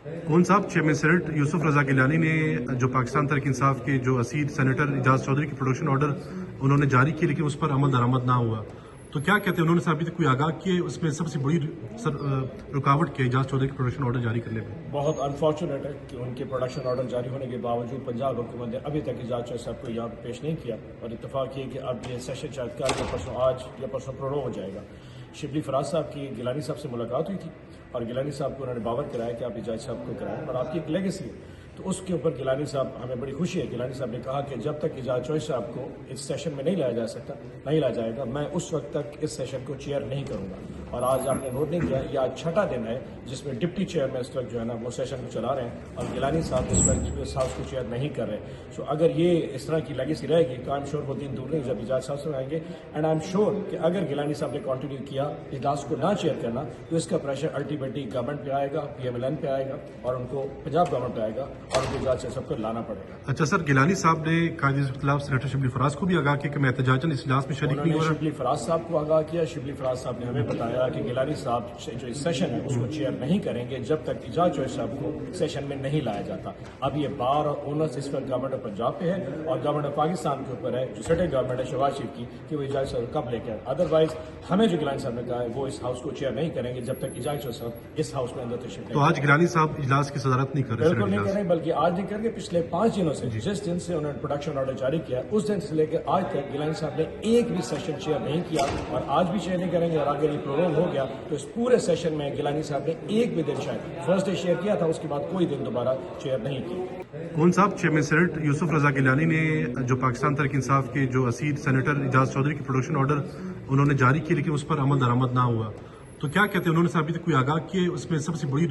کون صاحب chairman senate یوسف رضا گیلانی نے جو پاکستان تحریک انصاف کے جو اسیر سینیٹر اعجاز چودھری کی پروڈکشن آرڈر انہوں نے جاری کی لیکن اس پر عمل درآمد نہ ہوا، تو کیا کہتے ہیں انہوں نے ابھی تک کوئی آگاہ کیے اس میں سب سے بڑی رکاوٹ کی اعجاز چودھری کی پروڈکشن آرڈر جاری کرنے میں؟ بہت انفارچونیٹ ہے کہ ان کے پروڈکشن آرڈر جاری ہونے کے باوجود پنجاب حکومت نے ابھی تک اعجاز چودھری صاحب کو یہاں پیش نہیں کیا، اور اتفاق یہ کہ اب یہ سیشن شاید کل یا پرسوں آج یا پرسوں پرو ہو جائے گا۔ شبلی فراز صاحب کی گیلانی صاحب سے ملاقات ہوئی تھی اور گیلانی صاحب کو انہوں نے باور کرایا کہ آپ اعجاز صاحب کو کرائیں اور آپ کی ایک لیگیسی ہے، تو اس کے اوپر گیلانی صاحب ہمیں بڑی خوشی ہے۔ گیلانی صاحب نے کہا کہ جب تک اعجاز چودھری صاحب کو اس سیشن میں نہیں لایا جائے گا میں اس وقت تک اس سیشن کو چیئر نہیں کروں گا۔ اور آج آپ نے نوٹ نہیں کیا، یہ آج چھٹا دن ہے جس میں ڈپٹی چیئر میں اس وقت جو ہے نا وہ سیشن کو چلا رہے ہیں اور گیلانی صاحب اس وقت اس ہاؤس کو چیئر نہیں کر رہے۔ سو اگر یہ اس طرح کی لیگیسی رہے گی تو آئی ایم شیور وہ دن دور نہیں جب اعجاز صاحب سے آئیں گے، اینڈ آئی ایم شیور کہ اگر گیلانی صاحب نے کنٹینیو کیا اجلاس کو نہ چیئر کرنا تو اس کا پریشر الٹیمیٹلی گورنمنٹ پہ آئے گا، پی ایم ایل این پہ آئے گا اور ان کو پنجاب گورنمنٹ پہ آئے گا اور ان کو اعجاز صاحب کو لانا پڑے گا۔ اچھا سر، گیلانی صاحب نے قائد خلاف سینیٹر شبلی فراز کو بھی آگاہ کیا کہ میں احتجاجاً اس اجلاس میں شریک نہیں ہو رہا۔ شبلی فراز صاحب کو آگاہ کیا، شبلی فراز صاحب نے ہمیں بتایا کہ گیلانی صاحب جو اس سیشن ہے اس کو چیئر نہیں کریں گے جب تک اعجاز چودھری صاحب کو سیشن میں نہیں لایا جاتا۔ اب یہ بار اور اونرس اس وقت گورنمنٹ آف پنجاب پہ ہے اور گورنمنٹ آف پاکستان کے اوپر ہے جو سٹیٹ گورنمنٹ ہے شہباز شریف کی کہ وہ اعجاز صاحب کب لے کے آئے۔ ادروائز ہمیں جو گیلانی صاحب نے کہا ہے وہ اس ہاؤس کو چیئر نہیں کریں گے جب تک اعجاز چودھری صاحب اس ہاؤس میں اندر تشریف نہیں۔ تو آج گیلانی صاحب اجلاس کی صدارت نہیں کر رہے؟ بالکل نہیں کر رہے، بلکہ آج نہیں کر کے پچھلے 5 دنوں سے جس دن سے انہوں نے پروڈکشن آرڈر جاری کیا اس دن سے لے کے آج تک گیلانی صاحب نے ایک بھی سیشن چیئر نہیں کیا اور آج بھی چیئر نہیں کریں گے۔ اور اگر یہ پروگرام ہو گیا تو اس پورے سیشن میں گیلانی صاحب نے ایک بھی دن شاید فرسٹ ڈے شیئر کیا تھا، اس کے بعد کوئی دن دوبارہ چیئر نہیں کیا۔ کون صاحب چیئرمین سینٹ یوسف رضا گیلانی نے جو پاکستان تحریک انصاف کے جو اسیر سینیٹر اعجاز چودھری کی پروڈکشن آرڈر انہوں نے جاری کی لیکن اس پر عمل درآمد نہ ہوا، تو کیا کہتے ہیں انہوں نے ابھی تک کوئی آگاہ کیے اس میں سب سے بڑی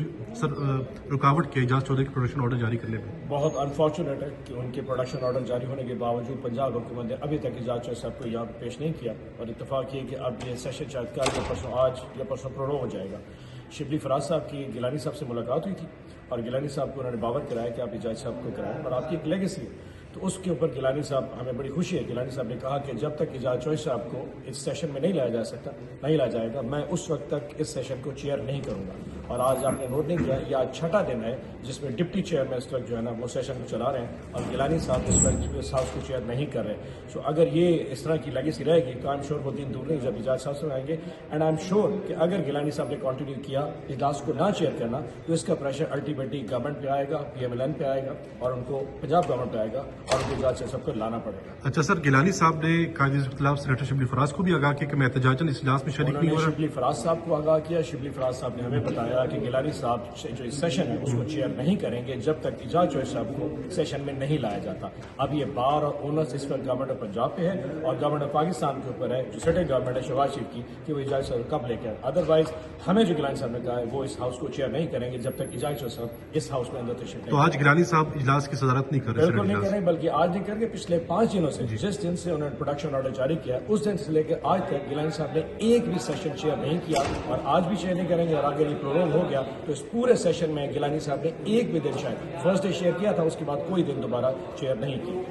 رکاوٹ کی اعجاز چودھری کی پروڈکشن آرڈر جاری کرنے میں؟ بہت انفارچونیٹ ہے کہ ان کے پروڈکشن آرڈر جاری ہونے کے باوجود پنجاب حکومت نے ابھی تک اعجاز چودھری صاحب کو یہاں پیش نہیں کیا، اور اتفاق یہ کہ اب یہ سیشن شاید کل یا پرسوں آج یا پرسوں پرو ہو جائے گا۔ شبلی فراز صاحب کی گیلانی صاحب سے ملاقات ہوئی تھی اور گیلانی صاحب کو انہوں نے باور کرایا کہ آپ اعجاز صاحب کو کرائیں اور آپ کی ایک لیگیسی ہے، تو اس کے اوپر گیلانی صاحب ہمیں بڑی خوشی ہے۔ گیلانی صاحب نے کہا کہ جب تک اعجاز چودھری صاحب کو اس سیشن میں نہیں لایا جائے گا میں اس وقت تک اس سیشن کو چیئر نہیں کروں گا۔ اور آج آپ نے نوٹ نہیں کیا، یہ آج چھٹا دن ہے جس میں ڈپٹی چیئر میں اس وقت جو ہے نا وہ سیشن کو چلا رہے ہیں اور گیلانی صاحب اس وقت اس ہاؤس کو چیئر نہیں کر رہے۔ سو اگر یہ اس طرح کی لیگیسی رہے گی تو آئی ایم شیور وہ دن دور نہیں جب اعجاز صاحب سے آئیں گے، اینڈ آئی ایم شیور کہ اگر گیلانی صاحب نے کنٹینیو کیا اجلاس کو نہ چیئر کرنا تو اس کا پریشر الٹیمیٹلی گورنمنٹ پہ آئے گا، پی ایم ایل این پہ آئے گا اور ان کو پنجاب گورنمنٹ پہ آئے گا اور ان کو اعجاز صاحب کو لانا پڑے گا۔ اچھا سر، گیلانی صاحب نے قائد خلاف سینیٹر شبلی فراز کو بھی آگاہ کیا کہ میں احتجاجاً اس اجلاس میں شریک نہیں ہو رہا۔ شبلی فراز صاحب کو آگاہ کیا، شبلی فراز صاحب نے ہمیں بتایا کہ گیلانی صاحب جو اس سیشن ہے اس کو چیئر نہیں کریں گے جب تک اعجاز چودھری صاحب کو سیشن میں نہیں لایا جاتا۔ اب یہ بار اور اونرس اس وقت گورنمنٹ آف پنجاب پہ ہے اور گورنمنٹ آف پاکستان کے اوپر ہے جو سٹیٹ گورنمنٹ ہے شہباز شریف کی کہ وہ اعجاز صاحب کب لے کے آئے۔ ادروائز ہمیں جو گیلانی صاحب نے کہا ہے وہ اس ہاؤس کو چیئر نہیں کریں گے جب تک اعجاز چودھری صاحب اس ہاؤس میں اندر تشریف نہیں۔ تو آج گیلانی صاحب اجلاس کی صدارت نہیں کر رہے؟ بالکل نہیں کر رہے، بلکہ آج نہیں کر کے پچھلے 5 دنوں سے جس دن سے انہوں نے پروڈکشن آرڈر جاری کیا اس دن سے لے کے آج تک گیلانی صاحب نے ایک بھی سیشن چیئر نہیں کیا اور آج بھی چیئر نہیں کریں گے۔ اور اگر یہ پروگرام ہو گیا تو اس پورے سیشن میں گیلانی صاحب نے ایک بھی دن شاید فرسٹ ڈے شیئر کیا تھا، اس کے بعد کوئی دن دوبارہ چیئر نہیں کیا۔